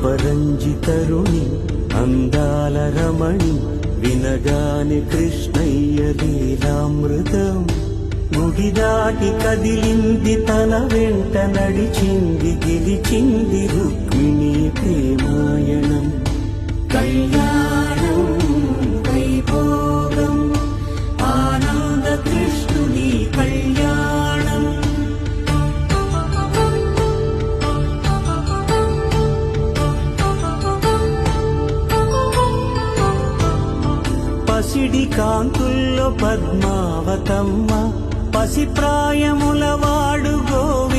అపరంజితరుణి అందాల రమణి వినగాని కృష్ణయ్య లీలామృతం గుడి దాటి కదిలింది తన వెంట నడిచింది గెలిచింది రుక్మిణి ప్రేమాయణం కళ్యాణం వైభోగం ఆనంద కృష్ణుని కళ్యాణం పసిడి కాంతుల్లో పద్మావతమ్మ పసి ప్రాయముల వాడు గోవి